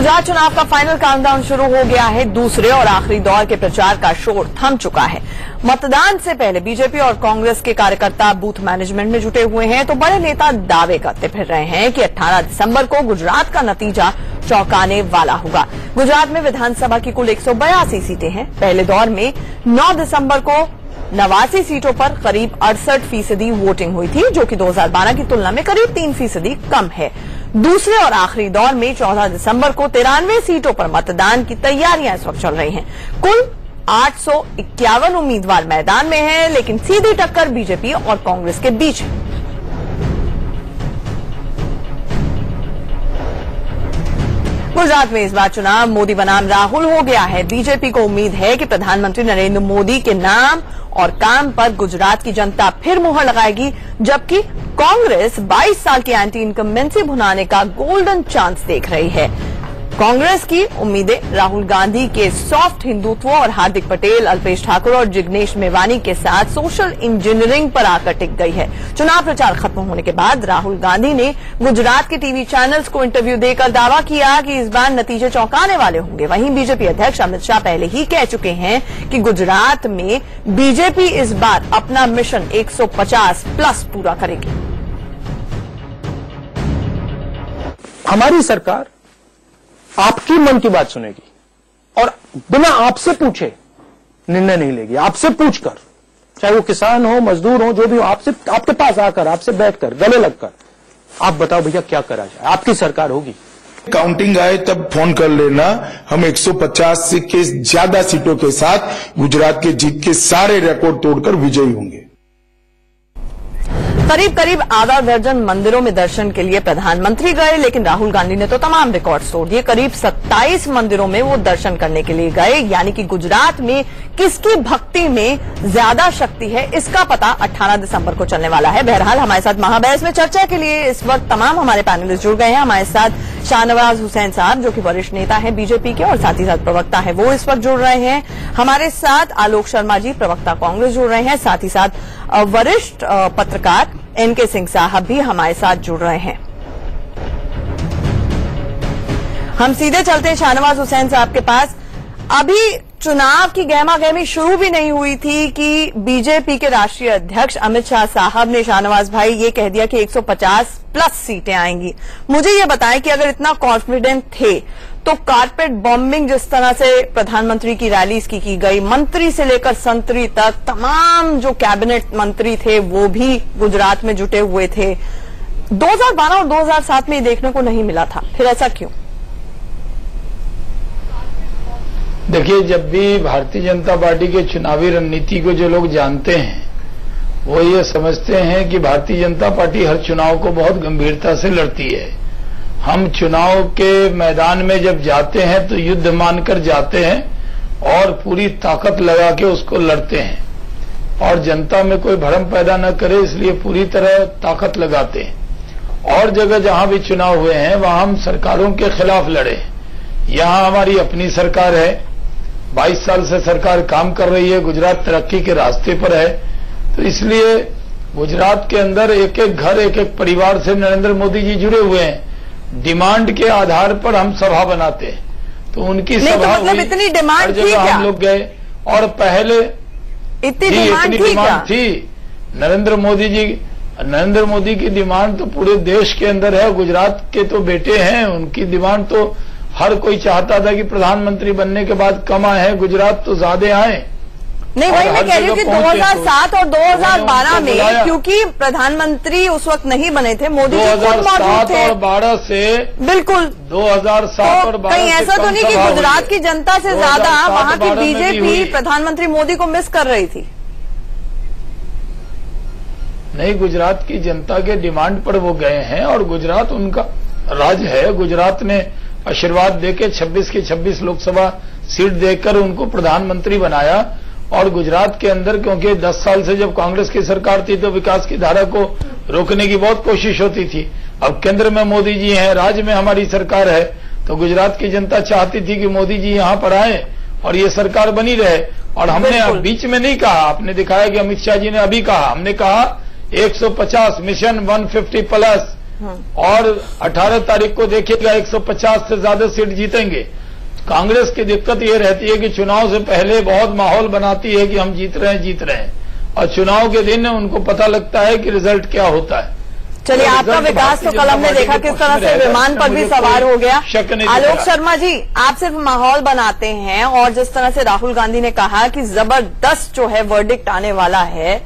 गुजरात चुनाव का final countdown शुरू हो गया है। दूसरे और आखिरी दौर के प्रचार का शोर थम चुका है। मतदान से पहले बीजेपी और कांग्रेस के कार्यकर्ता बूथ मैनेजमेंट में जुटे हुए हैं, तो बड़े नेता दावे करते फिर रहे हैं कि 18 दिसंबर को गुजरात का नतीजा चौंकाने वाला होगा। गुजरात में विधानसभा की कुल 182 सीटें हैं। पहले दौर में 9 दिसंबर को 89 सीटों पर करीब 68% वोटिंग हुई थी, जो कि 2012 की तुलना में करीब 3% कम है। दूसरे और आखिरी दौर में 14 दिसंबर को 93 सीटों पर मतदान की तैयारियां इस वक्त चल रही हैं। कुल 851 उम्मीदवार मैदान में हैं, लेकिन सीधी टक्कर बीजेपी और कांग्रेस के बीच है। गुजरात में इस बार चुनाव मोदी बनाम राहुल हो गया है। बीजेपी को उम्मीद है कि प्रधानमंत्री नरेंद्र मोदी के नाम और काम पर गुजरात की जनता फिर मुहर लगाएगी, जबकि कांग्रेस 22 साल की एंटी इनकम्बेंसी भुनाने का गोल्डन चांस देख रही है। कांग्रेस की उम्मीदें राहुल गांधी के सॉफ्ट हिंदुत्व और हार्दिक पटेल, अल्पेश ठाकुर और जिग्नेश मेवानी के साथ सोशल इंजीनियरिंग पर आकर टिक गई है। चुनाव प्रचार खत्म होने के बाद राहुल गांधी ने गुजरात के टीवी चैनल्स को इंटरव्यू देकर दावा किया कि इस बार नतीजे चौंकाने वाले होंगे। वहीं बीजेपी अध्यक्ष अमित शाह पहले ही कह चुके हैं कि गुजरात में बीजेपी इस बार अपना मिशन 150+ पूरा करेगी। हमारी सरकार आपकी मन की बात सुनेगी और बिना आपसे पूछे निर्णय नहीं लेगी। आपसे पूछकर, चाहे वो किसान हो, मजदूर हो, जो भी हो, आपके पास आकर, आपसे बैठकर, गले लगकर आप बताओ भैया क्या करा जाए। आपकी सरकार होगी। काउंटिंग आए तब फोन कर लेना। हम 150 के ज्यादा सीटों के साथ गुजरात के जीत के सारे रिकॉर्ड तोड़कर विजयी होंगे। करीब आधा दर्जन मंदिरों में दर्शन के लिए प्रधानमंत्री गए, लेकिन राहुल गांधी ने तो तमाम रिकॉर्ड तोड़ दिए। करीब 27 मंदिरों में वो दर्शन करने के लिए गए। यानी कि गुजरात में किसकी भक्ति में ज्यादा शक्ति है, इसका पता 18 दिसंबर को चलने वाला है। बहरहाल हमारे साथ महाबहस में चर्चा के लिए इस वक्त तमाम हमारे पैनलिस्ट जुड़ गए हैं। हमारे साथ शाहनवाज हुसैन साहब, जो कि वरिष्ठ नेता है बीजेपी के और साथ ही साथ प्रवक्ता है, वो इस वक्त जुड़ रहे हैं। हमारे साथ आलोक शर्मा जी, प्रवक्ता कांग्रेस, जुड़ रहे हैं। साथ ही साथ वरिष्ठ पत्रकार एनके सिंह साहब भी हमारे साथ जुड़ रहे हैं। हम सीधे चलते हैं शाहनवाज हुसैन साहब के पास। अभी चुनाव की गहमागहमी शुरू भी नहीं हुई थी कि बीजेपी के राष्ट्रीय अध्यक्ष अमित शाह साहब ने, शाहनवाज भाई, ये कह दिया कि 150+ सीटें आएंगी। मुझे ये बताएं कि अगर इतना कॉन्फिडेंट थे तो कारपेट बॉम्बिंग जिस तरह से प्रधानमंत्री की रैलीज की गई, मंत्री से लेकर संतरी तक तमाम जो कैबिनेट मंत्री थे वो भी गुजरात में जुटे हुए थे। 2012 और 2007 में देखने को नहीं मिला था, फिर ऐसा क्यों? देखिए, जब भी भारतीय जनता पार्टी के चुनावी रणनीति को जो लोग जानते हैं वो ये समझते हैं कि भारतीय जनता पार्टी हर चुनाव को बहुत गंभीरता से लड़ती है। हम चुनाव के मैदान में जब जाते हैं तो युद्ध मानकर जाते हैं और पूरी ताकत लगा के उसको लड़ते हैं और जनता में कोई भ्रम पैदा न करे इसलिए पूरी तरह ताकत लगाते हैं। और जगह जहां भी चुनाव हुए हैं वहां हम सरकारों के खिलाफ लड़े। यहां हमारी अपनी सरकार है, 22 साल से सरकार काम कर रही है, गुजरात तरक्की के रास्ते पर है, तो इसलिए गुजरात के अंदर एक एक घर, एक एक परिवार से नरेंद्र मोदी जी जुड़े हुए हैं। डिमांड के आधार पर हम सभा बनाते हैं, तो उनकी सभा मतलब इतनी डिमांड थी क्या? हम लोग गए और पहले इतनी डिमांड थी। नरेंद्र मोदी की डिमांड तो पूरे देश के अंदर है। गुजरात के तो बेटे हैं, उनकी डिमांड तो हर कोई चाहता था कि प्रधानमंत्री बनने के बाद कम आए, गुजरात तो ज्यादा आए। नहीं, वही मैं कह रही हूँ कि 2007 और 2012 में, क्योंकि प्रधानमंत्री उस वक्त नहीं बने थे, मोदी जी खुद मौजूद थे। 2007 और 12 से बिल्कुल 2007 और 12 कहीं ऐसा तो नहीं कि गुजरात की जनता से ज्यादा वहां की बीजेपी प्रधानमंत्री मोदी को मिस कर रही थी? नहीं, गुजरात की जनता के डिमांड पर वो गए हैं और गुजरात उनका राज्य है। गुजरात ने आशीर्वाद देके 26 की 26 लोकसभा सीट देकर उनको प्रधानमंत्री बनाया। और गुजरात के अंदर, क्योंकि 10 साल से जब कांग्रेस की सरकार थी तो विकास की धारा को रोकने की बहुत कोशिश होती थी। अब केंद्र में मोदी जी हैं, राज्य में हमारी सरकार है, तो गुजरात की जनता चाहती थी कि मोदी जी यहां पर आए और ये सरकार बनी रहे। और हमने बीच में नहीं कहा, आपने दिखाया कि अमित शाह जी ने अभी कहा, हमने कहा 150 मिशन 150+। और 18 तारीख को देखिएगा 150 से ज्यादा सीट जीतेंगे। कांग्रेस की दिक्कत ये रहती है कि चुनाव से पहले बहुत माहौल बनाती है कि हम जीत रहे हैं, और चुनाव के दिन उनको पता लगता है कि रिजल्ट क्या होता है। चलिए, आपका विकास तो कल हमने देखा किस तरह से विमान पर भी सवार हो गया। आलोक शर्मा जी, आप सिर्फ माहौल बनाते हैं, और जिस तरह से राहुल गांधी ने कहा कि जबरदस्त जो है वर्डिक्ट आने वाला है,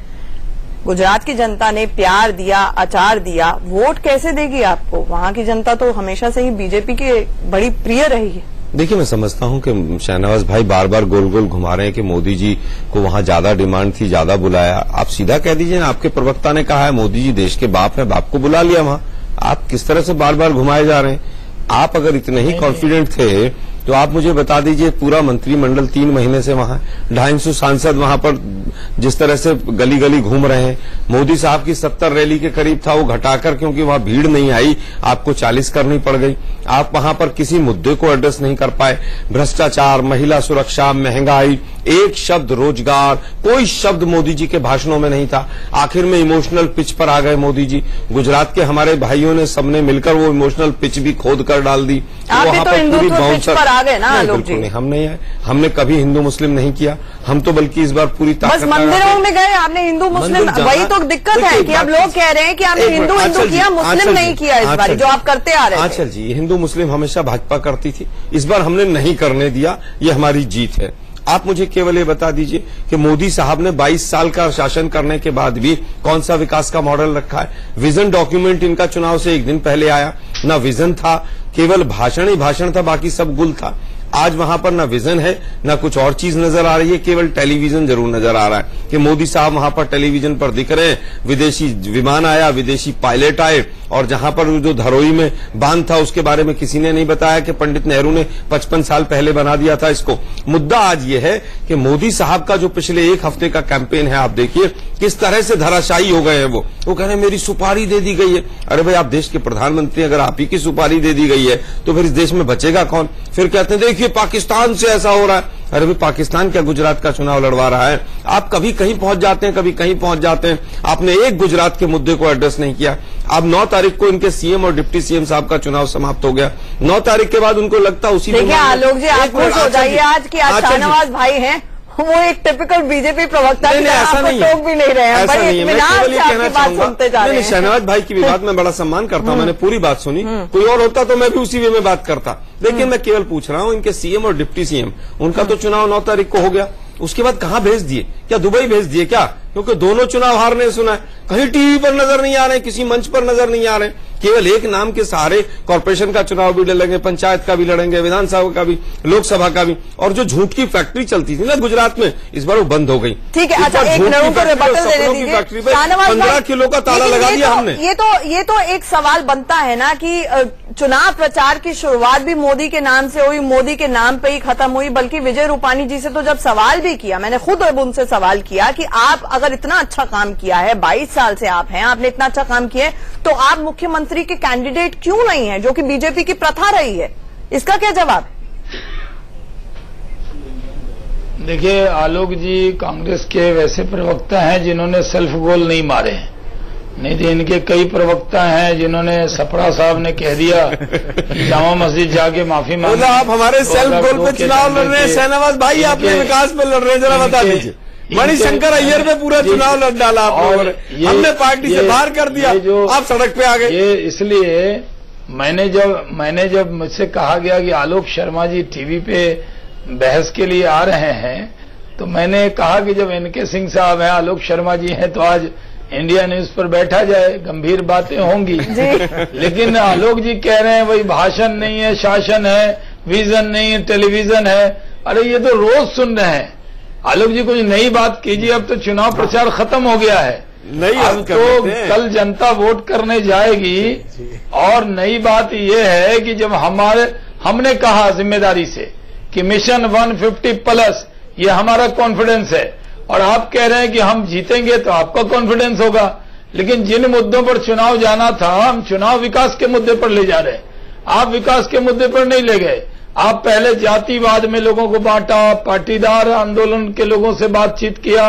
गुजरात की जनता ने प्यार दिया, अचार दिया, वोट कैसे देगी आपको? वहां की जनता तो हमेशा से ही बीजेपी की बड़ी प्रिय रही है। देखिए, मैं समझता हूं कि शहनवाज भाई बार बार गोल गोल घुमा रहे हैं कि मोदी जी को वहां ज्यादा डिमांड थी, ज्यादा बुलाया। आप सीधा कह दीजिए ना, आपके प्रवक्ता ने कहा है मोदी जी देश के बाप है, बाप को बुला लिया वहां। आप किस तरह से बार बार घुमाए जा रहे हैं? आप अगर इतने ही कॉन्फिडेंट थे तो आप मुझे बता दीजिए, पूरा मंत्रिमंडल 3 महीने से वहां, 250 सांसद वहां पर जिस तरह से गली गली घूम रहे हैं। मोदी साहब की 70 रैली के करीब था, वो घटाकर क्योंकि वहां भीड़ नहीं आई आपको 40 करनी पड़ गई। आप वहां पर किसी मुद्दे को एड्रेस नहीं कर पाए। भ्रष्टाचार, महिला सुरक्षा, महंगाई, एक शब्द रोजगार, कोई शब्द मोदी जी के भाषणों में नहीं था। आखिर में इमोशनल पिच पर आ गए मोदी जी। गुजरात के हमारे भाइयों ने सबने मिलकर वो इमोशनल पिच भी खोद कर डाल दी। वहां पर पूरी बाउंसर आ गए ना लोग जी। नहीं, हम नहीं आए, हमने कभी हिंदू मुस्लिम नहीं किया। हम तो बल्कि इस बार पूरी ताकत, बस मंदिरों में गए, आपने हिंदू मुस्लिम, वही तो दिक्कत है कि अब लोग कह रहे हैं कि आपने हिंदू किया, मुस्लिम नहीं किया इस बार, जो आप करते आ रहे हैं। आंचल जी, हिंदू मुस्लिम हमेशा भाजपा करती थी, इस बार हमने नहीं करने दिया, ये हमारी जीत है। आप मुझे केवल ये बता दीजिए कि मोदी साहब ने 22 साल का शासन करने के बाद भी कौन सा विकास का मॉडल रखा है? विजन डॉक्यूमेंट इनका चुनाव से एक दिन पहले आया, ना विजन था, केवल भाषण ही भाषण था, बाकी सब गुल था। आज वहां पर ना विजन है, ना कुछ और चीज नजर आ रही है, केवल टेलीविजन जरूर नजर आ रहा है कि मोदी साहब वहां पर टेलीविजन पर दिख रहे हैं। विदेशी विमान आया, विदेशी पायलट आए, और जहां पर जो धरोई में बांध था उसके बारे में किसी ने नहीं बताया कि पंडित नेहरू ने 55 साल पहले बना दिया था इसको। मुद्दा आज ये है कि मोदी साहब का जो पिछले 1 हफ्ते का कैंपेन है, आप देखिए किस तरह से धराशायी हो गए हैं। वो कह रहे हैं मेरी सुपारी दे दी गई है। अरे भाई, आप देश के प्रधानमंत्री, अगर आप ही की सुपारी दे दी गई है तो फिर इस देश में बचेगा कौन? फिर कहते हैं देखिए पाकिस्तान से ऐसा हो रहा है। अरे भाई, पाकिस्तान क्या गुजरात का चुनाव लड़वा रहा है? आप कभी कहीं पहुंच जाते हैं, कभी कहीं पहुंच जाते हैं। आपने एक गुजरात के मुद्दे को एड्रेस नहीं किया। अब 9 तारीख को इनके सीएम और डिप्टी सीएम साहब का चुनाव समाप्त हो गया। 9 तारीख के बाद उनको लगता उसी देखिए आलोक जी, आप खुश हो जाइए आज की आज शाहनवाज भाई हैं, वो एक टिपिकल बीजेपी प्रवक्ता की ऐसा नहीं है, भी नहीं रहे हैं। ऐसा नहीं है। मैं केवल ये कहना चाहूंगा, शहनवाज भाई की भी बात मैं बड़ा सम्मान करता हूं, मैंने पूरी बात सुनी। कोई और होता तो मैं भी उसी वे में बात करता, लेकिन मैं केवल पूछ रहा हूं इनके सीएम और डिप्टी सीएम, उनका तो चुनाव 9 तारीख को हो गया, उसके बाद कहां भेज दिए? क्या दुबई भेज दिए क्या? क्योंकि दोनों चुनाव हारने सुना है, कहीं टीवी पर नजर नहीं आ रहे, किसी मंच पर नजर नहीं आ रहे। केवल एक नाम के सहारे कॉर्पोरेशन का चुनाव भी लड़ेंगे, पंचायत का भी लड़ेंगे, विधानसभा का भी, लोकसभा का भी। और जो झूठ की फैक्ट्री चलती थी ना गुजरात में, इस बार वो बंद हो गई। ठीक है, अच्छा एक लड़ों को रिबटल देने दीजिए। 15 किलो का ताला लगा दिया हमने। ये तो एक सवाल बनता है ना कि चुनाव प्रचार की शुरुआत भी मोदी के नाम से हुई, मोदी के नाम पे ही खत्म हुई। बल्कि विजय रूपाणी जी से तो जब सवाल भी किया, मैंने खुद अब उनसे सवाल किया कि आप अगर इतना अच्छा काम किया है, 22 साल से आप हैं, आपने इतना अच्छा काम किया है, तो आप मुख्यमंत्री के कैंडिडेट क्यों नहीं है, जो कि बीजेपी की प्रथा रही है? इसका क्या जवाब? देखिए आलोक जी, कांग्रेस के वैसे प्रवक्ता हैं जिन्होंने सेल्फ गोल नहीं मारे हैं, नहीं तो इनके कई प्रवक्ता हैं जिन्होंने सपड़ा साहब ने कह दिया जामा मस्जिद जाके माफी मांगी। आप हमारे सेल्फ गोल पे चुनाव लड़ रहे हैं शहनवाज भाई, आपने विकास पे लड़ रहे हैं, जरा बता दीजिए। मणिशंकर अय्यर पे पूरा चुनाव लड़ डाला आप लोगों ने, हमने पार्टी से बाहर कर दिया, आप सड़क पे आ गए। ये इसलिए मैंने जब मुझसे कहा गया कि आलोक शर्मा जी टीवी पे बहस के लिए आ रहे हैं, तो मैंने कहा कि जब एनके सिंह साहब हैं, आलोक शर्मा जी हैं, तो आज इंडिया न्यूज पर बैठा जाए, गंभीर बातें होंगी। लेकिन आलोक जी कह रहे हैं वही भाषण नहीं है, शासन है, विजन नहीं है, टेलीविजन है। अरे ये तो रोज सुन रहे हैं। आलोक जी कुछ नई बात कीजिए, अब तो चुनाव प्रचार खत्म हो गया है, अब तो कल जनता वोट करने जाएगी। और नई बात यह है कि जब हमने कहा जिम्मेदारी से कि मिशन 150+ ये हमारा कॉन्फिडेंस है, और आप कह रहे हैं कि हम जीतेंगे, तो आपका कॉन्फिडेंस होगा। लेकिन जिन मुद्दों पर चुनाव जाना था, हम चुनाव विकास के मुद्दे पर ले जा रहे हैं, आप विकास के मुद्दे पर नहीं ले गए। आप पहले जातिवाद में लोगों को बांटा, पाटीदार आंदोलन के लोगों से बातचीत किया,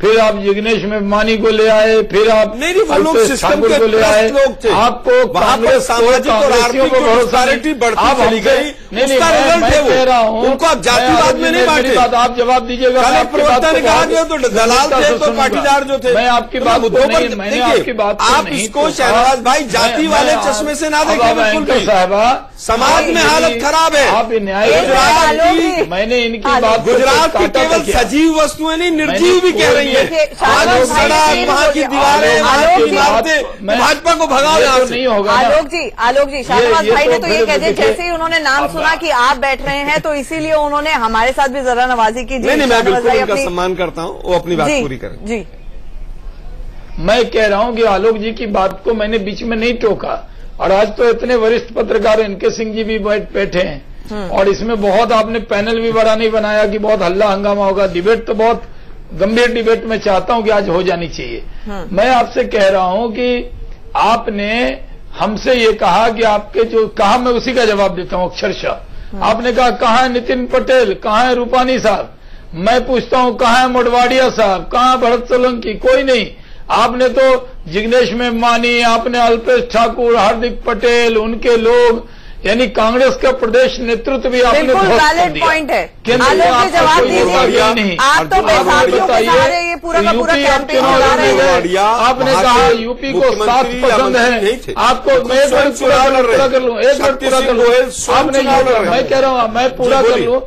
फिर आप जिग्नेश मेवानी को ले आए, फिर आप नहीं, वो लोग अल्पेश सिस्टम ठाकुर के को ले आए। लोग थे। आपको वहां पर सामाजिक और आर्थिक डिस्पैरिटी बढ़ती चली गई, उसका रिजल्ट है वो। उनको आप जातिवाद में नहीं बांटे। आप जवाब दीजिएगा। कल प्रवक्ता ने कहा कि तो दलाल थे तो पाटीदार जो थे। मैं आपकी बात मुद्दों पर मैंने आपकी बात आप इसको शहनवाज भाई जाति वाले चश्मे से ना देखें। बिल्कुल भी साहबा, समाज में हालत खराब है। आप न्याय, मैंने इनकी बात, गुजरात की केवल सजीव वस्तुएं नहीं, निर्जीव भी कह रही है। आज सड़क, वहाँ की दीवारें, वहाँ की इमारतें, भाजपा को भगाओ यहाँ से। नहीं होगा। आलोक जी शाहनवाज भाई ने तो ये कह दिया, जैसे ही उन्होंने नाम सुना कि आप बैठ रहे हैं तो इसीलिए उन्होंने हमारे साथ भी जरा नवाजी की। नहीं, मैं बिल्कुल उनका सम्मान करता हूँ, वो अपनी बात पूरी करें। जी, मैं कह रहा हूं कि आलोक जी की बात को मैंने बीच में नहीं टोका, और आज तो इतने वरिष्ठ पत्रकार एनके सिंह जी भी बैठे हैं, और इसमें बहुत आपने पैनल भी बड़ा नहीं बनाया कि बहुत हल्ला हंगामा होगा। डिबेट तो बहुत गंभीर डिबेट मैं चाहता हूं कि आज हो जानी चाहिए। मैं आपसे कह रहा हूं कि आपने हमसे ये कहा कि आपके जो कहा, मैं उसी का जवाब देता हूं अक्षरशः। आपने कहा कहाँ है नितिन पटेल, कहाँ है रूपानी साहब। मैं पूछता हूं कहाँ है मोडवाडिया साहब, कहाँ है भरत सोलंकी, कोई नहीं। आपने तो जिग्नेश मेवानी, आपने अल्पेश ठाकुर, हार्दिक पटेल, उनके लोग, यानी कांग्रेस का प्रदेश नेतृत्व भी आपने बिल्कुल वैलिड पॉइंट है। आलोक जी जवाब दीजिए। आप तो बैसाखियों के सहारे ये पूरा का पूरा कैंपेन चला रहे हैं। आपने कहा यूपी को साथ पसंद है। आपको मैं एक बार पूरा कर लूं, एक बार पूरा कर लूं। आपने मैं कह रहा हूं मैं पूरा कर लूं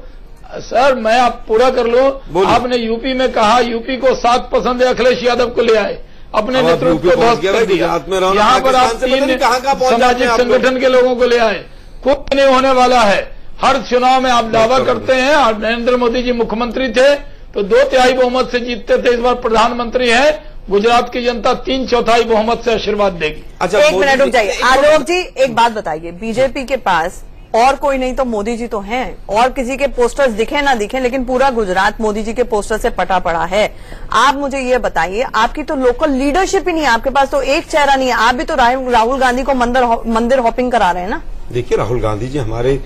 सर, मैं आप पूरा कर लूं। आपने यूपी में कहा यूपी को साथ पसंद है, अखिलेश यादव को ले आए, अपने नेतृत्व को ध्वस्त कर दिया। यहाँ पर आप 3 सामाजिक संगठन के लोगों को ले आए। कुछ नहीं होने वाला है। हर चुनाव में आप दावा करते हैं, और नरेंद्र मोदी जी मुख्यमंत्री थे तो 2/3 बहुमत से जीतते थे, इस बार प्रधानमंत्री है। गुजरात की जनता 3/4 बहुमत से आशीर्वाद देगी। अच्छा, एक मिनट रुक जाइए। आलोक जी एक बात बताइए, बीजेपी के पास और कोई नहीं तो मोदी जी तो हैं, और किसी के पोस्टर्स दिखे ना दिखे लेकिन पूरा गुजरात मोदी जी के पोस्टर से पटा पड़ा है। आप मुझे ये बताइए, आपकी तो लोकल लीडरशिप ही नहीं है, आपके पास तो एक चेहरा नहीं है। आप भी तो राहुल गांधी को मंदिर हॉपिंग करा रहे हैं ना। देखिए, राहुल गांधी जी हमारे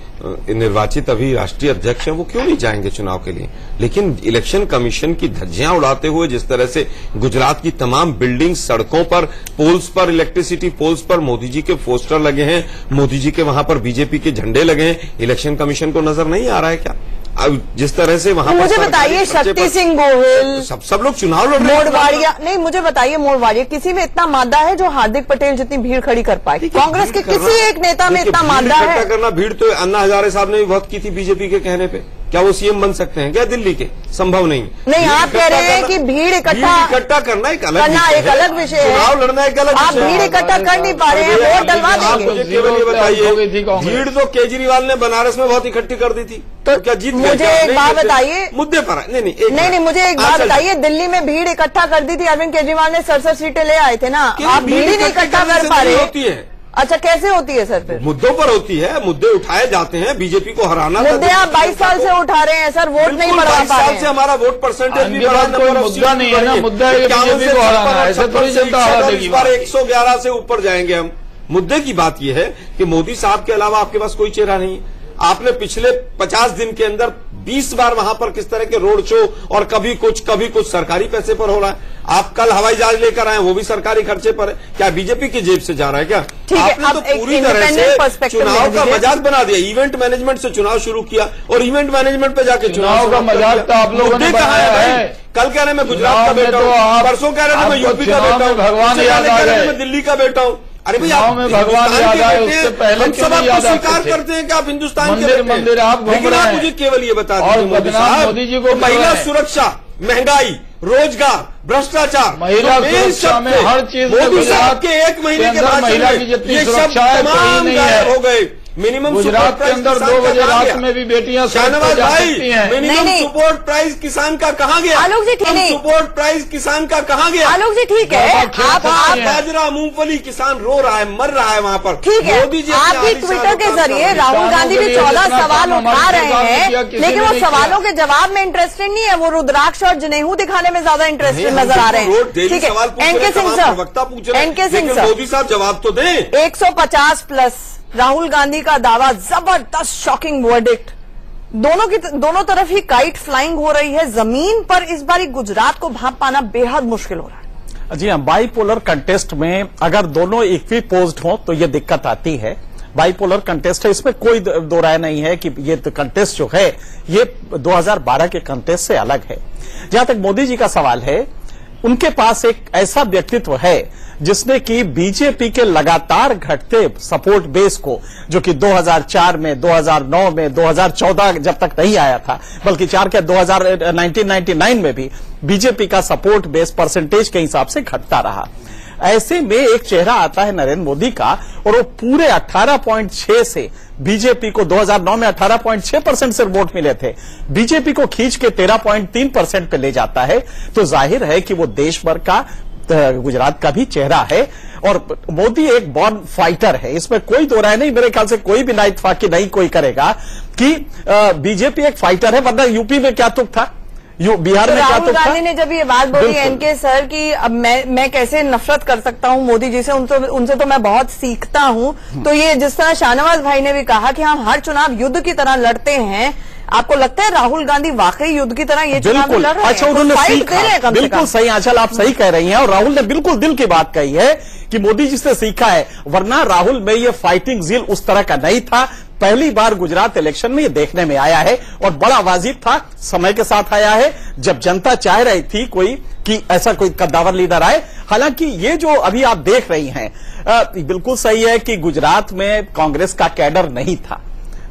निर्वाचित अभी राष्ट्रीय अध्यक्ष हैं, वो क्यों नहीं जाएंगे चुनाव के लिए। लेकिन इलेक्शन कमीशन की धज्जियां उड़ाते हुए जिस तरह से गुजरात की तमाम बिल्डिंग, सड़कों पर, पोल्स पर, इलेक्ट्रिसिटी पोल्स पर मोदी जी के पोस्टर लगे हैं, मोदी जी के वहां पर बीजेपी के झंडे लगे हैं, इलेक्शन कमीशन को नजर नहीं आ रहा है क्या? अब जिस तरह से वहां मुझे बताइए, शक्ति सिंह गोहिल, सब लोग चुनाव लड़ रहे हैं। मोडवाडिया नहीं, मुझे बताइए मोडवाडिया किसी में इतना मादा है जो हार्दिक पटेल जितनी भीड़ खड़ी कर पाए? कांग्रेस के किसी एक नेता में इतना मादा है? करना भीड़ तो अन्ना हजारे साहब ने भी बहुत की थी बीजेपी के कहने पे। क्या वो सीएम बन सकते हैं क्या दिल्ली के? संभव नहीं। नहीं, आप कह रहे हैं कि भीड़ इकट्ठा करना एक अलग विषय है, चुनाव लड़ना एक अलग। आप भीड़ इकट्ठा कर नहीं पा रहे हैं, वोट डलवा देंगे। मुझे केवल ये बताइए, भीड़ तो केजरीवाल ने बनारस में बहुत इकट्ठी कर दी थी, तो क्या जीत? मुझे एक बात बताइए, मुद्दे पर नहीं, मुझे एक बात बताइए, दिल्ली में भीड़ इकट्ठा कर दी थी, अरविंद केजरीवाल ने 67 सीटें ले आए थे ना। आप भीड़ ही नहीं इकट्ठा कर पा रहे होती है। अच्छा, कैसे होती है सर? फिर मुद्दों पर होती है, मुद्दे उठाए जाते हैं, बीजेपी को हराना। मुद्दे आप 22 साल से उठा रहे हैं सर, वोट नहीं बढ़ा पा रहे हैं। 22 साल से हमारा वोट परसेंटेज भी बढ़ा, मुद्दा नहीं है ना, मुद्दा है बीजेपी को हराना, ऐसे थोड़ी जनता हरा देगी। इस बार 111 से ऊपर जाएंगे हम। मुद्दे की बात यह है कि मोदी साहब के अलावा आपके पास कोई चेहरा नहीं। आपने पिछले 50 दिन के अंदर 20 बार वहां पर किस तरह के रोड शो, और कभी कुछ सरकारी पैसे पर हो रहा है। आप कल हवाई जहाज लेकर आए, वो भी सरकारी खर्चे पर है। क्या बीजेपी की जेब से जा रहा है क्या? आपने तो पूरी तरह से चुनाव का मजाक बना दिया। इवेंट मैनेजमेंट से चुनाव शुरू किया और इवेंट मैनेजमेंट पे जाके चुनाव का मजाक तो आप लोगों ने बनाया है। कल कह रहे मैं गुजरात का बेटा हूं, परसों कह रहे मैं यूपी का बेटा हूं, भगवान याद आ गए मैं दिल्ली का बेटा हूं। अरे भैया, में भगवान याद आए, उससे पहले हम सब आपको स्वीकार करते हैं कि आप हिंदुस्तान के मंदिर आप घूम रहे हैं। मुझे केवल ये बता दीजिए मोदी जी को, महिला सुरक्षा, महंगाई, रोजगार, भ्रष्टाचार, महिला सुरक्षा में हर चीज मोदी साहब के 1 महीने के बाद महिला की जितनी ये सब सुरक्षा है तमाम गायब हो गए। मिनिमम गुजरात के अंदर 2 बजे रात में भी बेटियां शाहनवाज भाई, मिनिमम सपोर्ट प्राइस किसान का कहाँ गया? आलोक जी ठीक है, सपोर्ट प्राइस किसान का कहाँ गया? आलोक जी ठीक है, आप बाजरा मूंगफली किसान रो रहा है, मर रहा है वहाँ पर। ठीक है, आप भी ट्विटर के जरिए राहुल गांधी भी 14 सवाल उठा रहे हैं, लेकिन वो सवालों के जवाब में इंटरेस्टेड नहीं है, वो रुद्राक्ष और जनेऊ दिखाने में ज्यादा इंटरेस्टेड नजर आ रहे हैं। ठीक है, एनके सिंह सर, एनके सिंह सर, मोदी साहब जवाब तो दें। 150 प्लस राहुल गांधी का दावा, जबरदस्त शॉकिंग वर्डिक्ट, दोनों तरफ ही काइट फ्लाइंग हो रही है। जमीन पर इस बार गुजरात को भांप पाना बेहद मुश्किल हो रहा है। जी हाँ, बाईपोलर कंटेस्ट में अगर दोनों इक्वी पोज्ड हो तो ये दिक्कत आती है। बाईपोलर कंटेस्ट है, इसमें कोई दो राय नहीं है कि ये कंटेस्ट जो है ये 2012 के कंटेस्ट से अलग है। जहां तक मोदी जी का सवाल है, उनके पास एक ऐसा व्यक्तित्व है जिसने कि बीजेपी के लगातार घटते सपोर्ट बेस को, जो कि 2004 में, 2009 में, 2014 जब तक नहीं आया था, बल्कि 1999 में भी बीजेपी का सपोर्ट बेस परसेंटेज के हिसाब से घटता रहा। ऐसे में एक चेहरा आता है नरेंद्र मोदी का, और वो पूरे 18.6 से बीजेपी को 2009 में 18.6% से वोट मिले थे, बीजेपी को खींच के 13.3% पे ले जाता है। तो जाहिर है कि वो देश भर का, गुजरात का भी चेहरा है, और मोदी एक बॉर्न फाइटर है, इसमें कोई दो राय नहीं। मेरे ख्याल से कोई भी ना इत्तेफाकी नहीं कोई करेगा कि बीजेपी एक फाइटर है, वरना यूपी में क्या तुक था, बिहार में क्या राहुल गांधी ने जब ये बात बोली एनके सर की, अब मैं कैसे नफरत कर सकता हूं मोदी जी से, उनसे तो मैं बहुत सीखता हूं। तो ये जिस तरह शाहनवाज भाई ने भी कहा कि हम हर चुनाव युद्ध की तरह लड़ते हैं, आपको लगता है राहुल गांधी वाकई युद्ध की तरह ये चुनाव लड़ रहे हैं? अच्छा, उन्होंने सीखा, बिल्कुल सही आंचल आप सही कह रही हैं, और राहुल ने बिल्कुल दिल की बात कही है कि मोदी जी से सीखा है, वरना राहुल में ये फाइटिंग जील उस तरह का नहीं था। पहली बार गुजरात इलेक्शन में ये देखने में आया है, और बड़ा वाजिब था, समय के साथ आया है, जब जनता चाह रही थी कोई कि ऐसा कोई कद्दावर लीडर आए। हालांकि ये जो अभी आप देख रही हैं, बिल्कुल सही है कि गुजरात में कांग्रेस का कैडर नहीं था,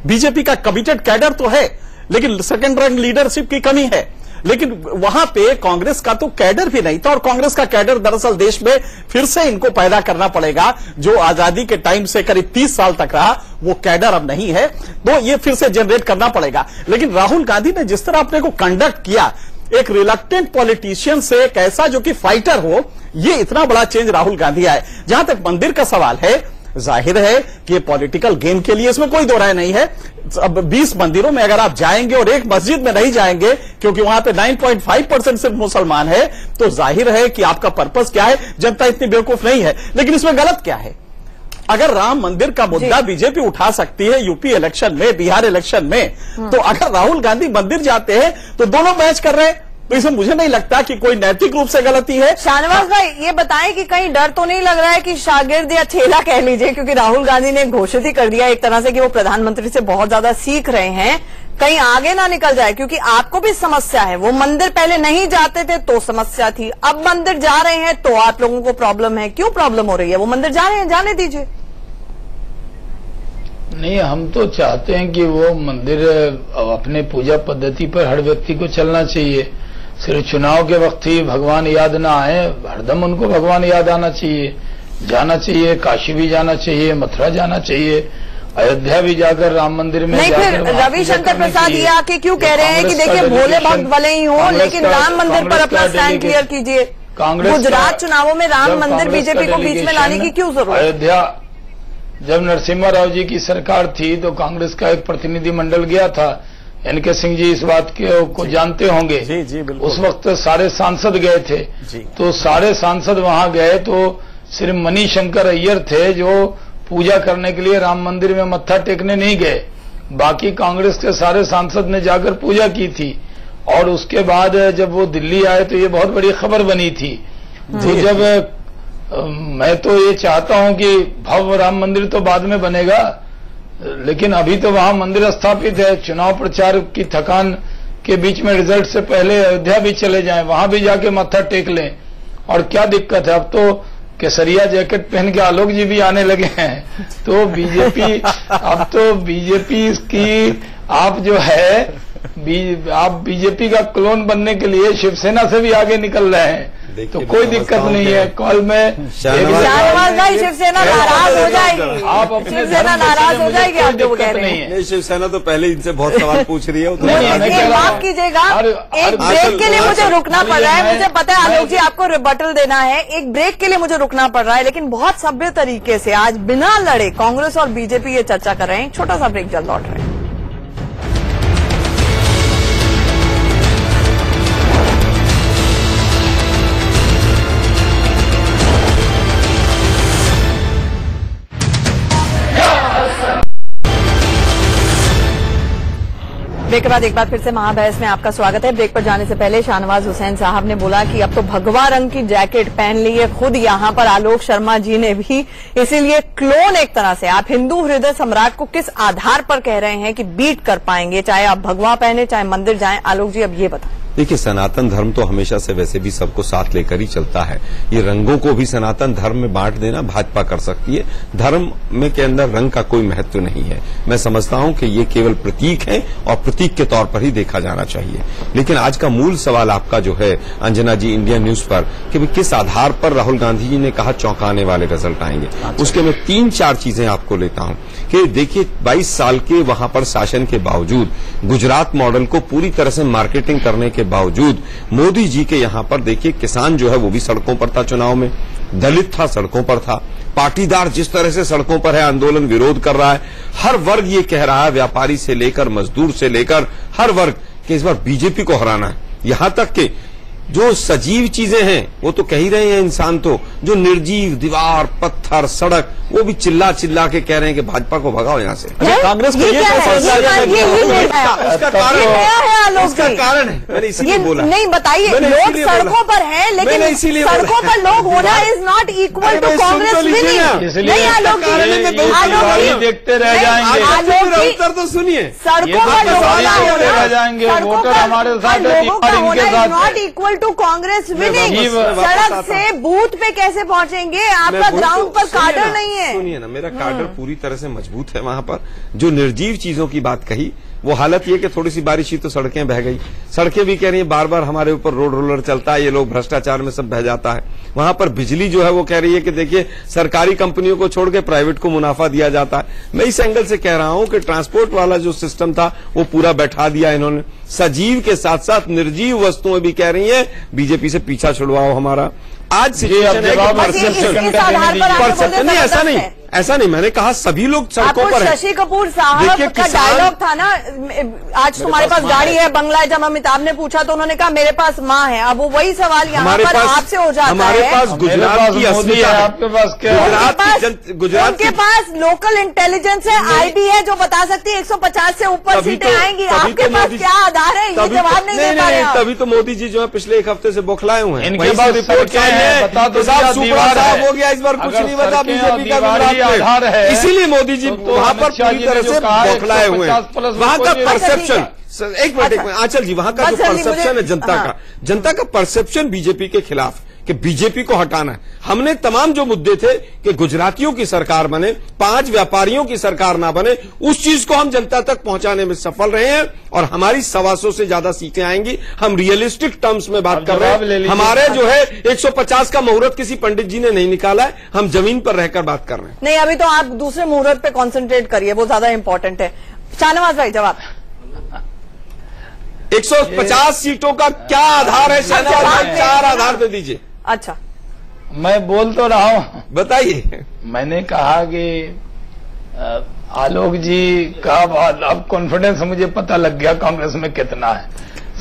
बीजेपी का कमिटेड कैडर तो है, लेकिन सेकंड रैंक लीडरशिप की कमी है। लेकिन वहां पे कांग्रेस का तो कैडर भी नहीं था, और कांग्रेस का कैडर दरअसल देश में फिर से इनको पैदा करना पड़ेगा, जो आजादी के टाइम से करीब 30 साल तक रहा, वो कैडर अब नहीं है, तो ये फिर से जनरेट करना पड़ेगा। लेकिन राहुल गांधी ने जिस तरह अपने को कंडक्ट किया, एक रिलक्टेंट पॉलिटिशियन से एक ऐसा जो कि फाइटर हो, ये इतना बड़ा चेंज राहुल गांधी आए। जहां तक मंदिर का सवाल है, जाहिर है कि ये पॉलिटिकल गेम के लिए, इसमें कोई दो राय नहीं है। अब 20 मंदिरों में अगर आप जाएंगे और एक मस्जिद में नहीं जाएंगे क्योंकि वहां पे 9.5% सिर्फ मुसलमान है, तो जाहिर है कि आपका पर्पस क्या है। जनता इतनी बेवकूफ नहीं है। लेकिन इसमें गलत क्या है? अगर राम मंदिर का मुद्दा बीजेपी उठा सकती है यूपी इलेक्शन में, बिहार इलेक्शन में, तो अगर राहुल गांधी मंदिर जाते हैं तो दोनों मैच कर रहे हैं, तो इसमें मुझे नहीं लगता कि कोई नैतिक रूप से गलती है। शाहनवाज भाई ये बताएं कि कहीं डर तो नहीं लग रहा है कि शागिर्द या चेला कह लीजिए, क्योंकि राहुल गांधी ने घोषित ही कर दिया एक तरह से कि वो प्रधानमंत्री से बहुत ज्यादा सीख रहे हैं, कहीं आगे ना निकल जाए, क्योंकि आपको भी समस्या है। वो मंदिर पहले नहीं जाते थे तो समस्या थी, अब मंदिर जा रहे हैं तो आप लोगों को प्रॉब्लम है। क्यों प्रॉब्लम हो रही है? वो मंदिर जा रहे हैं, जाने दीजिए। नहीं, हम तो चाहते हैं कि वो मंदिर अपने पूजा पद्धति पर हर व्यक्ति को चलना चाहिए। सिर्फ चुनाव के वक्त ही भगवान याद ना आए, हरदम उनको भगवान याद आना चाहिए, जाना चाहिए, काशी भी जाना चाहिए, मथुरा जाना चाहिए, अयोध्या भी जाकर राम मंदिर में नहीं। फिर रविशंकर प्रसाद ये आके क्यों कह रहे हैं कि देखिए भोले भक्त भले ही हो, लेकिन राम मंदिर पर अपना स्टैंड क्लियर कीजिए। गुजरात चुनावों में राम मंदिर बीजेपी को बीच में लाने की क्यों जरूरत? अयोध्या जब नरसिम्हा राव जी की सरकार थी तो कांग्रेस का एक प्रतिनिधि मंडल गया था, एनके सिंह जी इस बात को जानते होंगे। जी जी बिल्कुल। उस वक्त सारे सांसद गए थे, तो सारे सांसद वहां गए तो सिर्फ मणिशंकर अय्यर थे जो पूजा करने के लिए राम मंदिर में मत्था टेकने नहीं गए, बाकी कांग्रेस के सारे सांसद ने जाकर पूजा की थी। और उसके बाद जब वो दिल्ली आए तो ये बहुत बड़ी खबर बनी थी। तो जब मैं तो ये चाहता हूं कि भव्य राम मंदिर तो बाद में बनेगा, लेकिन अभी तो वहां मंदिर स्थापित है। चुनाव प्रचार की थकान के बीच में रिजल्ट से पहले अयोध्या भी चले जाएं, वहां भी जाके मत्था टेक लें, और क्या दिक्कत है? अब तो केसरिया जैकेट पहन के आलोक जी भी आने लगे हैं। तो बीजेपी अब तो बीजेपी की आप जो है आप बीजेपी का क्लोन बनने के लिए शिवसेना से भी आगे निकल रहे हैं, तो कोई दिक्कत नहीं है। कल में शाहनवाज भाई शिवसेना नाराज हो जाएगी, आप अपने शिवसेना नाराज हो जाएगी, आप जो कह रहे हैं। नहीं, शिवसेना तो पहले इनसे बहुत सवाल पूछ रही है। माफ कीजिएगा, एक ब्रेक के लिए मुझे रुकना पड़ रहा है। मुझे पता है आलोक जी आपको रिबटल देना है, एक ब्रेक के लिए मुझे रुकना पड़ रहा है, लेकिन बहुत सभ्य तरीके से आज बिना लड़े कांग्रेस और बीजेपी ये चर्चा कर रहे हैं। छोटा सा ब्रेक, जल्द लौट रहे हैं। ब्रेक के बाद एक बार फिर से महाबहस में आपका स्वागत है। ब्रेक पर जाने से पहले शाहनवाज हुसैन साहब ने बोला कि अब तो भगवा रंग की जैकेट पहन ली है खुद यहाँ पर आलोक शर्मा जी ने भी, इसीलिए क्लोन एक तरह से आप हिंदू हृदय सम्राट को किस आधार पर कह रहे हैं कि बीट कर पाएंगे, चाहे आप भगवा पहने चाहे मंदिर जाएं? आलोक जी अब ये बताएं। देखिए, सनातन धर्म तो हमेशा से वैसे भी सबको साथ लेकर ही चलता है। ये रंगों को भी सनातन धर्म में बांट देना भाजपा कर सकती है। धर्म में के अंदर रंग का कोई महत्व नहीं है। मैं समझता हूं कि ये केवल प्रतीक है और प्रतीक के तौर पर ही देखा जाना चाहिए। लेकिन आज का मूल सवाल आपका जो है अंजना जी इंडिया न्यूज पर कि किस आधार पर राहुल गांधी जी ने कहा चौंकाने वाले रिजल्ट आएंगे, उसके मैं 3-4 चीजें आपको लेता हूं कि देखिए 22 साल के वहां पर शासन के बावजूद गुजरात मॉडल को पूरी तरह से मार्केटिंग करने के बावजूद मोदी जी के यहां पर देखिए किसान जो है वो भी सड़कों पर था, चुनाव में दलित था सड़कों पर था, पाटीदार जिस तरह से सड़कों पर है, आंदोलन विरोध कर रहा है, हर वर्ग ये कह रहा है, व्यापारी से लेकर मजदूर से लेकर हर वर्ग कि इस बार बीजेपी को हराना है। यहां तक कि जो सजीव चीजें हैं वो तो कह ही रहे हैं इंसान, तो जो निर्जीव दीवार पत्थर सड़क वो भी चिल्ला चिल्ला के कह रहे हैं कि भाजपा को भगाओ यहां से। कांग्रेस को उसका कारण है, मैंने इसीलिए बोला। नहीं बताइए, लोग सड़कों पर हैं लेकिन सड़कों पर लोग होना is not equal to Congress winning. नहीं आलोक जी, देखते रह जाएंगे। उत्तर तो सुनिए, सड़कों पर लोग रह जाएंगे, वोटर हमारे साथ not equal to Congress winning. सड़क से बूथ पे कैसे पहुंचेंगे? आपका ग्राउंड पर कार्डर नहीं है। सुनिए ना, मेरा कार्डर पूरी तरह से मजबूत है। वहां पर जो निर्जीव चीजों की बात कही वो हालत ये कि थोड़ी सी बारिश हुई तो सड़कें बह गई। सड़कें भी कह रही है बार बार हमारे ऊपर रोड रोलर चलता है, ये लोग भ्रष्टाचार में सब बह जाता है। वहां पर बिजली जो है वो कह रही है कि देखिए सरकारी कंपनियों को छोड़ के प्राइवेट को मुनाफा दिया जाता है। मैं इस एंगल से कह रहा हूं कि ट्रांसपोर्ट वाला जो सिस्टम था वो पूरा बैठा दिया इन्होंने। सजीव के साथ साथ निर्जीव वस्तुएं भी कह रही है बीजेपी से पीछा छुड़वाओ हमारा। आज सिचुएशन है परसेप्शन नहीं, ऐसा नहीं मैंने कहा सभी लोग सड़कों पर हैं। शशि कपूर साहब का डायलॉग था ना, आज तुम्हारे पास गाड़ी है, बंगला है। जब अमिताभ ने पूछा तो उन्होंने कहा मेरे पास माँ है। अब वो वही सवाल यहाँ पर आपसे हो जाता है। हमारे पास गुजरात की अस्मिता है, आपके पास क्या? गुजरात के पास लोकल इंटेलिजेंस है, आईबी है जो बता सकती है 150 से ऊपर सीटें आएंगी। आपके पास क्या आधार है? ये जवाब नहीं दे पा रहे। तभी तो मोदी जी जो है पिछले एक हफ्ते से बौखलाए हुए हैं। इनके पास रिपोर्ट क्या है? बता दो, दीवार हो गया इस बार कुछ नहीं बता बीजेपी का आधार है। इसीलिए मोदी जी वहां पर पूरी तरह से बौखलाए हुए हैं। वहां का परसेप्शन, एक मिनट आंचल जी, वहां का जो परसेप्शन है जनता का परसेप्शन बीजेपी के खिलाफ कि बीजेपी को हटाना है। हमने तमाम जो मुद्दे थे कि गुजरातियों की सरकार बने, 5 व्यापारियों की सरकार ना बने, उस चीज को हम जनता तक पहुंचाने में सफल रहे हैं और हमारी 125 से ज्यादा सीटें आएंगी। हम रियलिस्टिक टर्म्स में बात कर रहे हैं। हमारे जो है 150 का मुहूर्त किसी पंडित जी ने नहीं निकाला है, हम जमीन पर रहकर बात कर रहे हैं। नहीं, अभी तो आप दूसरे मुहूर्त पे कॉन्सेंट्रेट करिए, वो ज्यादा इंपॉर्टेंट है। शाहनवाज भाई जवाब। 150 सीटों का क्या आधार है? 4 आधार पे दीजिए। अच्छा, मैं बोल तो रहा हूं, बताइए। मैंने कहा कि आलोक जी का अब कॉन्फिडेंस मुझे पता लग गया कांग्रेस में कितना है।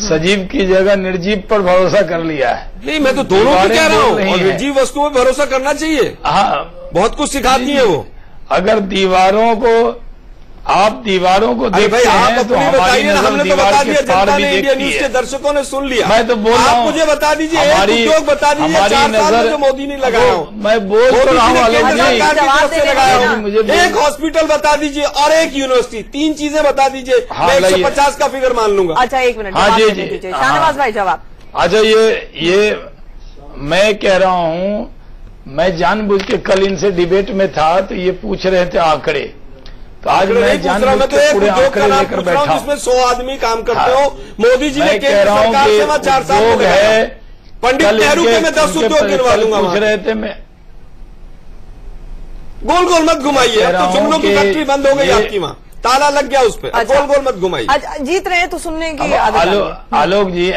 सजीव की जगह निर्जीव पर भरोसा कर लिया है। नहीं, मैं तो दोनों को कह रहा हूं, और निर्जीव वस्तुओं पर भरोसा करना चाहिए। हाँ, बहुत कुछ सिखाती है वो। अगर दीवारों को आप दीवारों को देखते भाई आप हैं तो बताइए ना, हमने तो बता दिया, जनता ने, इंडिया न्यूज है। के दर्शकों ने सुन लिया। मैं तो बोल रहा हूं, आप मुझे बता दीजिए, एक उद्योग बता दीजिए 4 साल में जो मोदी ने लगाया हो। मैं बोल तो रहा हूं, एक हॉस्पिटल बता दीजिए और एक यूनिवर्सिटी, 3 चीजें बता दीजिए। 150 का फिगर मान लूंगा। अच्छा, 1 मिनट। हाँ जी, शाहनवाज भाई जवाब। अच्छा, ये मैं कह रहा हूं, मैं जानबूझ के कल इनसे डिबेट में था तो ये पूछ रहे थे आंकड़े, तो आज मैं जानबूझ के पूरे आंकड़े लेकर बैठा, जिसमें 100 आदमी काम करते हो। मोदी जी ने कह रहा हूं कि 4 साल उद्योग है, पंडित नेहरू के मैं 10 उद्योग गिनवा दूंगा। पूछ रहे थे, मैं गोल गोल मत घुमाइए, अब तो जुमलों की फैक्ट्री बंद हो गई आपकी, वहां ताला लग गया उस पर। गोल गोल मत घुमाइए। जीत रहे हैं तो सुनने की आलोक जी,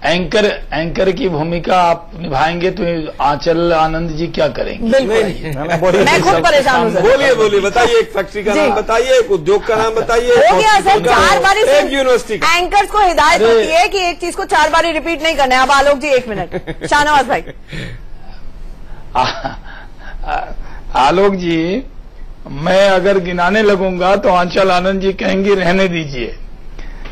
एंकर की भूमिका आप निभाएंगे तो आंचल आनंद जी क्या करेंगे? मैं खुद परेशान हूँ। बोलिए बताइए, एक फैक्ट्री का नाम बताइए, एक उद्योग का नाम बताइए। हो गया सर, 4 बार एक यूनिवर्सिटी। एंकर्स को हिदायत होती है कि एक चीज को 4 बार रिपीट नहीं करना है। अब आलोक जी 1 मिनट। शाहनवाज भाई। आलोक जी, मैं अगर गिनाने लगूंगा तो आंचल आनंद जी कहेंगी रहने दीजिए।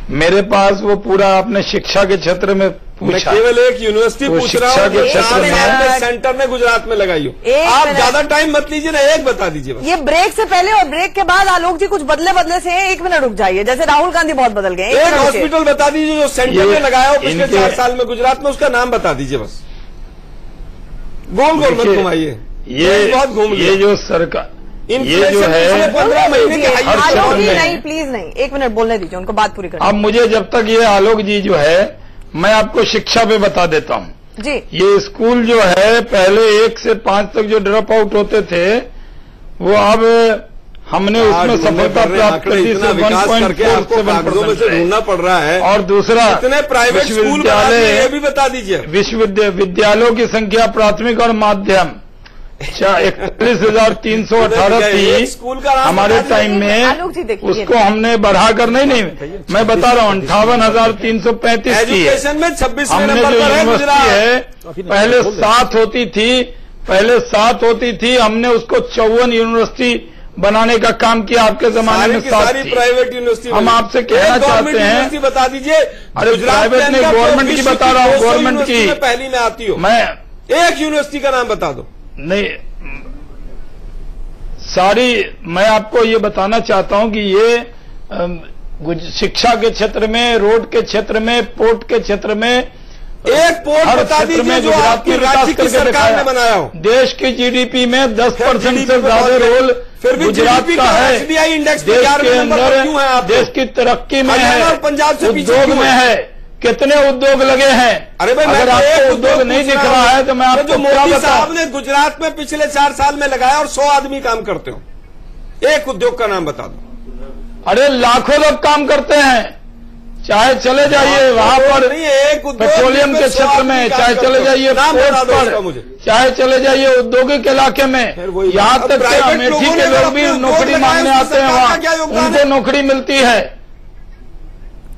मेरे पास वो पूरा आपने शिक्षा के क्षेत्र में मैं पूछा। केवल एक यूनिवर्सिटी तो पूछ रहा शिक्षा हूँ के क्षेत्र में सेंटर में गुजरात में लगाई हो। एक आप मिनट। ज्यादा टाइम मत लीजिए ना, एक बता दीजिए बस। ये ब्रेक से पहले और ब्रेक के बाद आलोक जी कुछ बदले से हैं। 1 मिनट रुक जाइए, जैसे राहुल गांधी बहुत बदल गए। एक हॉस्पिटल बता दीजिए जो सेंटर में लगाया हो पिछले इनके- 4 साल में गुजरात में, उसका नाम बता दीजिए बस। गोल गोल मत घुमाइए, ये बहुत घूम ये जो सरकार ये जो है 15 महीने के हर आलोक क्षेत्र जी में- नहीं, प्लीज नहीं, 1 मिनट बोलने दीजिए उनको, बात पूरी करनी। अब मुझे जब तक ये आलोक जी जो है, मैं आपको शिक्षा पे बता देता हूँ। जी ये स्कूल जो है पहले 1 से 5 तक जो ड्रॉप आउट होते थे, वो अब हमने उसमें सफलता प्राप्त कर दी। इतना विकास करके आपको कागजों में से ढूंढना पड़ रहा है। और दूसरा कितने प्राइवेट स्कूल बना दिए ये भी बता दीजिए। विद्यालयों की संख्या प्राथमिक और माध्यम 41,318 एक स्कूल का थी नाम हमारे बता टाइम में। आलोक जी देखिए, उसको हमने बढ़ाकर नहीं मैं बता रहा हूँ 58,335 की है। एजुकेशन में 26वें हमने नंबर जो पर है यूनिवर्सिटी गुजरात। है पहले 7 होती थी, हमने उसको 54 यूनिवर्सिटी बनाने का काम किया। आपके जमाने में 7 सारी थी। प्राइवेट यूनिवर्सिटी हम आपसे कहना चाहते हैं, यूनिवर्सिटी बता दीजिए। अरे प्राइवेट नहीं, गवर्नमेंट की बता रहा हूँ, गवर्नमेंट की। पहली में आती हो, मैं एक यूनिवर्सिटी का नाम बता दो। नहीं मैं आपको ये बताना चाहता हूं कि ये शिक्षा के क्षेत्र में, रोड के क्षेत्र में, पोर्ट के क्षेत्र में, एक पोर्ट हर बता क्षेत्र दीजिए में जो गुजरात आपकी की राज्य विकास की करके सरकार दिखाया। ने बनाया हो। देश की जीडीपी में 10% GDP से पे ज्यादा बहुत रोल फिर भी गुजरात GDP का है। SBI इंडेक्स पे देश 11वें के नंबर पर क्यों है अंदर आप? देश की तरक्की में हरियाणा है, और पंजाब से पीछे उद्योग क्यों में है? है, कितने उद्योग लगे हैं। अरे भाई, अगर मैं तो एक आपको उद्योग नहीं दिख रहा है तो मैं आपको जो क्या मोदी बताऊं। साहब ने गुजरात में पिछले 4 साल में लगाया और 100 आदमी काम करते हो, एक उद्योग का नाम बता दो। अरे लाखों लोग काम करते हैं, चाहे चले जाइए वहां पर नहीं, एक उद्योग पेट्रोलियम के क्षेत्र में, चाहे चले जाइए पोर्ट पर, चाहे चले जाइए औद्योगिक इलाके में, यहाँ तक कि अमेठी के लोग भी नौकरी मांगने आते हैं, वहाँ उनको नौकरी मिलती है,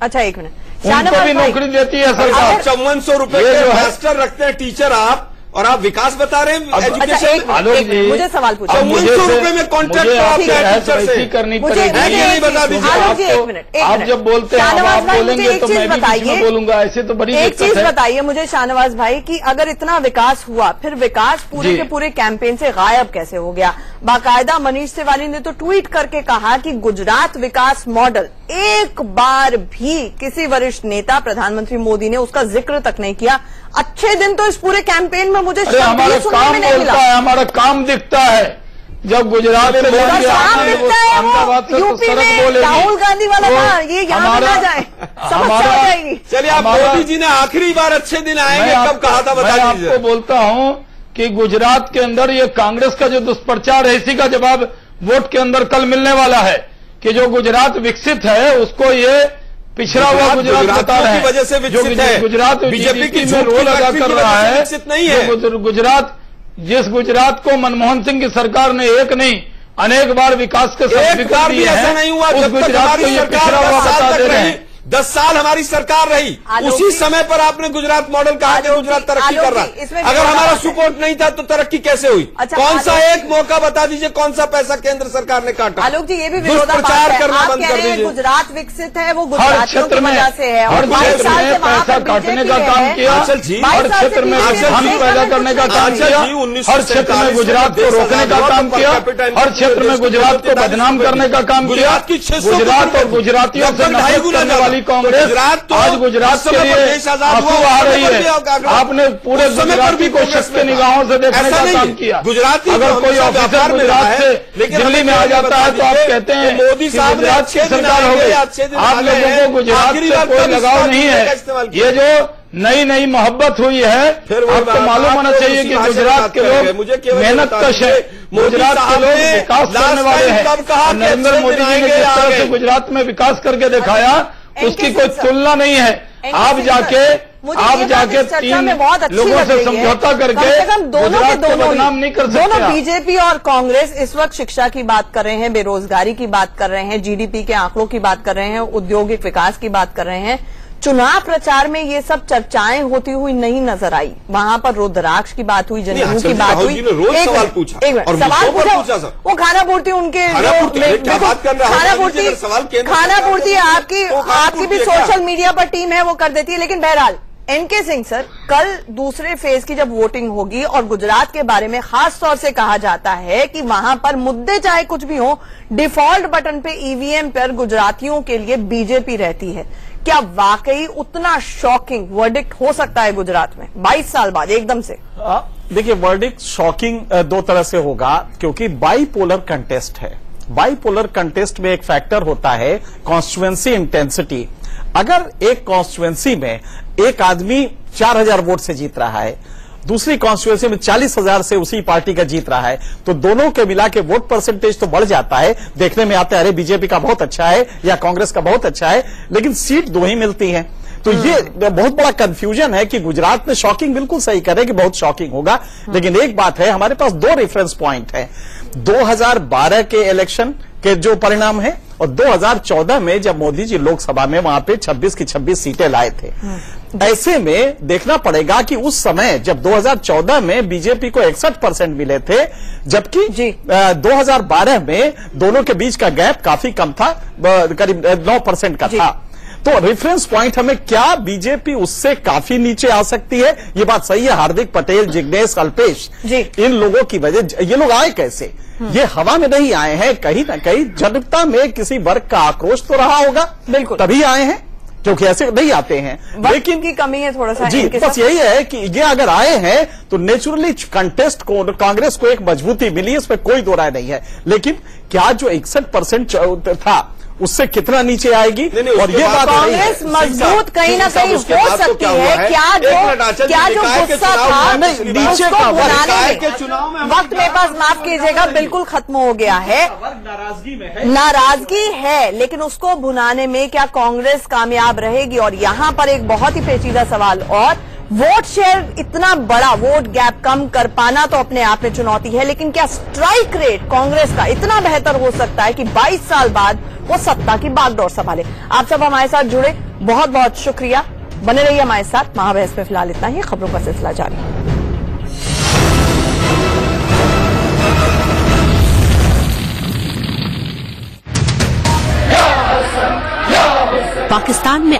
अच्छा 1 मिनट, उनको शाहनवाज भी भाई, नौकरी देती है सरकार। 5400 रुपए ये के जो है- मास्टर रखते हैं टीचर आप, और आप विकास बता रहे हैं अच्छा एजुकेशन एक में। मिनट, एक मिनट, मुझे सवाल पूछो। अब मुझे 5400 रुपए में कॉन्ट्रैक्ट मुझे प्राप्त आपसे है बहस टीचर से। वैसी करनी मुझे पड़ेगी। ये नहीं बता दीजिए आलोक जी, आपको- 1 मिनट, 1 आप मिनट। जब बोलते हैं आप शाहनवाज भाई, बोलेंगे मुझे एक तो चीज मैं भी बीच बताइए, में बोलूंगा, ऐसे तो बड़ी एक दिक्कत चीज है। बताइए मुझे शाहनवाज भाई कि अगर इतना विकास हुआ, फिर विकास पूरे जी। के पूरे कैंपेन से गायब कैसे हो गया? बाकायदा मनीष तिवारी ने तो ट्वीट करके कहा कि गुजरात विकास मॉडल, एक बार भी किसी वरिष्ठ नेता प्रधानमंत्री मोदी ने उसका जिक्र तक नहीं किया। अच्छे दिन तो इस पूरे कैंपेन में मुझे अरे शब्द हमारा ही सुनने काम में नहीं बोलता मिला। है, हमारा काम दिखता है। जब गुजरात से उनका लेंगे काम आपने वो दिखता है, अहमदाबाद से वो तो यूपी सड़क में बोलेगी। राहुल गांधी वाला वो था, ये यहाँ पे ना जाए, समस्या हो जाएगी। चलिए, आप हमारा- मोदी जी ने आखिरी बार अच्छे दिन आएंगे मैं कब कहा था मैं बता आपको दीजिए। बोलता हूं कि गुजरात के अंदर ये कांग्रेस का जो दुष्प्रचार है, इसी का जवाब वोट के अंदर कल मिलने वाला है कि जो गुजरात विकसित है उसको ये पिछड़ा हुआ गुजरात बता गुजरातियों रहे की वजह से हैं। जो विकसित है। गुजरात बीजेपी की में झूठ की रोल अदा फैक्ट्री कर की रहा वजह से है, विकसित नहीं है। जो गुजरात, जिस गुजरात को मनमोहन सिंह की सरकार ने एक नहीं अनेक बार विकास के एक सर्टिफिकेट बार भी दिए ऐसा हैं, नहीं हुआ उस जब तक गुजरात को हमारी ये सरकार पिछड़ा हुआ 10 साल बता तक दे रहे रही। हैं। 10 साल हमारी सरकार रही, आलोक उसी जी- समय पर आपने गुजरात मॉडल कहा कि आलोक गुजरात जी- तरक्की आलोक कर जी, इसमें रहा। अगर हमारा विरोधाभास है। सपोर्ट नहीं था तो तरक्की कैसे हुई? अच्छा, कौन सा आलोक- एक मौका बता दीजिए, कौन सा पैसा केंद्र सरकार ने काटा? आलोक जी, ये भी दुष्प्रचार विरोधाभास है। करना आप बंद कह कर रहे हैं दीजिए। गुजरात विकसित है, वो हर गुजरातियों क्षेत्र की में वजह से है, और हर 22 क्षेत्र साल से में वहां पैसा पर काटने बीजेपी का है। काम किया, आंचल जी, हर क्षेत्र में धान पैदा करने का काम किया, हर क्षेत्र में गुजरात को रोकने का काम किया, हर क्षेत्र में गुजरात को बदनाम करने का काम किया। गुजरात और गुजरातियों से नफरत करने वाली कांग्रेस आज गुजरात के लिए आंसू आ रही है। आपने पूरे गुजराती को शक के निगाहों से देखने का काम किया। गुजराती अगर कोई ऑफिसर गुजरात से दिल्ली में आ जाता है तो आप कहते हैं मोदी कि साहब ने गुजरात अच्छे की दिन सरकार हो आएंगे, गई। अच्छे दिन आप आ गए लोगों हैं। को गुजरात आखिरी से बार कोई कब लगाव इस्तेमाल नहीं किया है। का इस्तेमाल किया? ये जो नई मोहब्बत हुई है, फिर वो आपको मालूम होना आप चाहिए उसी कि भाषा में गुजरात बात के करेंगे। लोग मुझे केवल मेहनत बता कश है, दीजिए, मोदी गुजरात के साहब लोग ने विकास करने लास्ट वाले टाइम हैं। कब कहा कि नरेंद्र अच्छे मोदी दिन जी ने आएंगे, जिस आ तरह गए। से गुजरात में विकास करके दिखाया, उसकी कोई तुलना नहीं है। आप जाके चर्चा में बहुत अच्छी लोगों लग से रही है। समझौता करके कम से कम दोनों के गुजरात को दोनों बदनाम नहीं कर सकते दोनों आप। बीजेपी और कांग्रेस इस वक्त शिक्षा की बात कर रहे हैं, बेरोजगारी की बात कर रहे हैं, जीडीपी के आंकड़ों की बात कर रहे हैं, औद्योगिक विकास की बात कर रहे हैं। चुनाव प्रचार में ये सब चर्चाएं होती हुई नहीं नजर आई। वहां पर रुद्राक्ष की बात हुई, जनेऊ की बात हुई। सवाल पूछा, सवाल पूछा, वो खाना पूर्ति उनके खाना पूर्ति आपकी भी सोशल मीडिया पर टीम है, वो कर देती है। लेकिन बहरहाल एनके सिंह सर, कल दूसरे फेज की जब वोटिंग होगी और गुजरात के बारे में खास तौर से कहा जाता है कि वहां पर मुद्दे चाहे कुछ भी हो, डिफॉल्ट बटन पे ईवीएम पर गुजरातियों के लिए बीजेपी रहती है। क्या वाकई उतना शॉकिंग वर्डिक्ट हो सकता है गुजरात में 22 साल बाद एकदम से? देखिए, वर्डिक्ट शॉकिंग दो तरह से होगा, क्योंकि बाइपोलर कंटेस्ट है। बाइपोलर कंटेस्ट में एक फैक्टर होता है कॉन्स्टिट्यूएंसी इंटेंसिटी। अगर एक कॉन्स्टिट्यूएंसी में एक आदमी 4000 वोट से जीत रहा है, दूसरी कॉन्स्टिट्यूएंसी में 40,000 से उसी पार्टी का जीत रहा है, तो दोनों के मिला के वोट परसेंटेज तो बढ़ जाता है। देखने में आता है अरे बीजेपी का बहुत अच्छा है या कांग्रेस का बहुत अच्छा है, लेकिन सीट दो ही मिलती है। तो ये बहुत बड़ा कंफ्यूजन है कि गुजरात में शॉकिंग बिल्कुल सही कह रहे हैं कि बहुत शॉकिंग होगा। लेकिन एक बात है, हमारे पास दो रेफरेंस पॉइंट है। 2012 के इलेक्शन के जो परिणाम है और 2014 में जब मोदी जी लोकसभा में वहां पे 26 की 26 सीटें लाए थे। ऐसे में देखना पड़ेगा कि उस समय जब 2014 में बीजेपी को 61% मिले थे, जबकि 2012 में दोनों के बीच का गैप काफी कम था, करीब 9% का था। तो रेफरेंस पॉइंट हमें क्या बीजेपी उससे काफी नीचे आ सकती है? ये बात सही है। हार्दिक पटेल, जिग्नेश, अल्पेश, इन लोगों की वजह, ये लोग आए कैसे? ये हवा में नहीं आए हैं, कहीं ना कहीं जनता में किसी वर्ग का आक्रोश तो रहा होगा, बिल्कुल, तभी आए हैं, क्योंकि ऐसे नहीं आते हैं। लेकिन की कमी है थोड़ा सा। जी, बस यही है कि ये अगर आए हैं तो नेचुरली कंटेस्ट को, कांग्रेस को एक मजबूती मिली, इसमें कोई दो राय नहीं है। लेकिन क्या जो 61% था उससे कितना नीचे आएगी? और ये बात कांग्रेस मजबूत कहीं ना कहीं हो सकती है। क्या जो गुस्सा था नीचे का वक्त मेरे पास, माफ कीजिएगा, बिल्कुल खत्म हो गया है। नाराजगी है, लेकिन उसको भुनाने में क्या कांग्रेस कामयाब रहेगी? और यहां पर एक बहुत ही पेचीदा सवाल, और वोट शेयर इतना बड़ा, वोट गैप कम कर पाना तो अपने आप में चुनौती है, लेकिन क्या स्ट्राइक रेट कांग्रेस का इतना बेहतर हो सकता है कि 22 साल बाद वो सत्ता की बागडोर संभाले? आप सब हमारे साथ जुड़े, बहुत बहुत शुक्रिया। बने रहिए हमारे साथ। महाबहस में फिलहाल इतना ही, खबरों का सिलसिला जारी। पाकिस्तान में